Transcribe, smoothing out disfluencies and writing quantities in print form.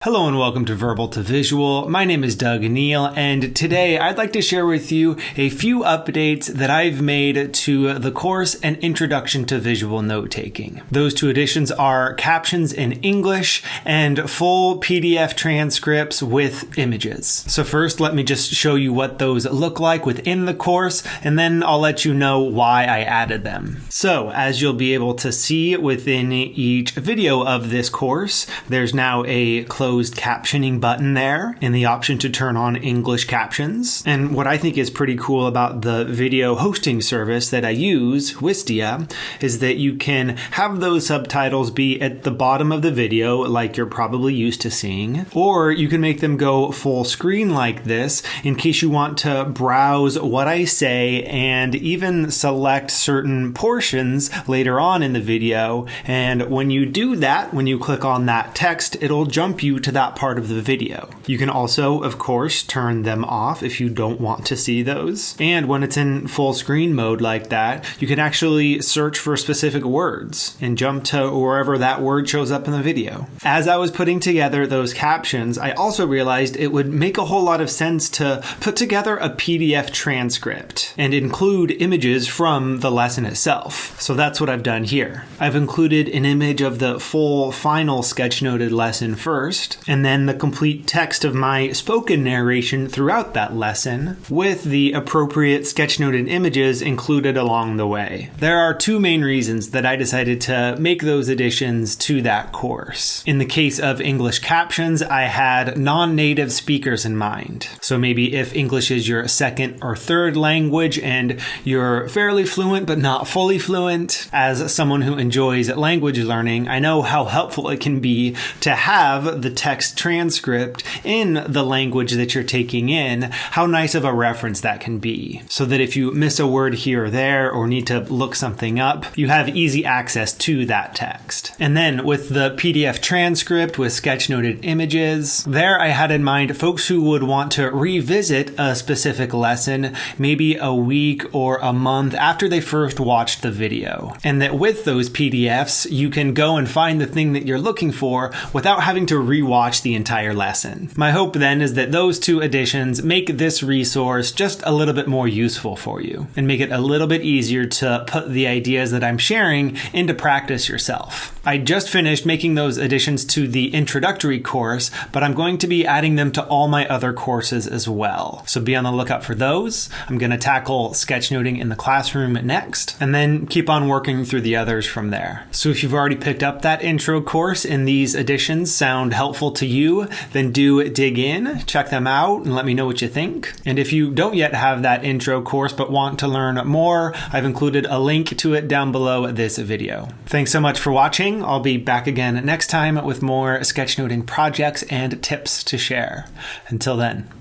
Hello and welcome to Verbal to Visual. My name is Doug Neill, and today I'd like to share with you a few updates that I've made to the course and Introduction to Visual Note-Taking. Those two editions are Captions in English and full PDF transcripts with images. So first, let me just show you what those look like within the course, and then I'll let you know why I added them. So, as you'll be able to see within each video of this course, there's now a closed captioning button there and the option to turn on English captions. And what I think is pretty cool about the video hosting service that I use, Wistia, is that you can have those subtitles be at the bottom of the video like you're probably used to seeing, or you can make them go full screen like this in case you want to browse what I say and even select certain portions later on in the video. And when you do that, when you click on that text, it'll jump you to that part of the video. You can also, of course, turn them off if you don't want to see those. And when it's in full screen mode like that, you can actually search for specific words and jump to wherever that word shows up in the video. As I was putting together those captions, I also realized it would make a whole lot of sense to put together a PDF transcript and include images from the lesson itself. So that's what I've done here. I've included an image of the full final sketchnoted lesson first, and then the complete text of my spoken narration throughout that lesson, with the appropriate sketchnoted images included along the way. There are two main reasons that I decided to make those additions to that course. In the case of English captions, I had non-native speakers in mind. So maybe if English is your second or third language and you're fairly fluent but not fully fluent, as someone who enjoys language learning, I know how helpful it can be to have the text transcript in the language that you're taking in, how nice of a reference that can be. So that if you miss a word here or there or need to look something up, you have easy access to that text. And then with the PDF transcript with sketchnoted images, there I had in mind folks who would want to revisit a specific lesson maybe a week or a month after they first watched the video. And that with those PDFs, you can go and find the thing that you're looking for without having to rewatch the entire lesson. My hope then is that those two additions make this resource just a little bit more useful for you and make it a little bit easier to put the ideas that I'm sharing into practice yourself. I just finished making those additions to the introductory course, but I'm going to be adding them to all my other courses as well. So be on the lookout for those. I'm going to tackle sketchnoting in the classroom next, and then keep on working through the others from there. So if you've already picked up that intro course and these additions sound helpful to you, then do dig in, check them out, and let me know what you think. And if you don't yet have that intro course but want to learn more, I've included a link to it down below this video. Thanks so much for watching. I'll be back again next time with more sketchnoting projects and tips to share. Until then.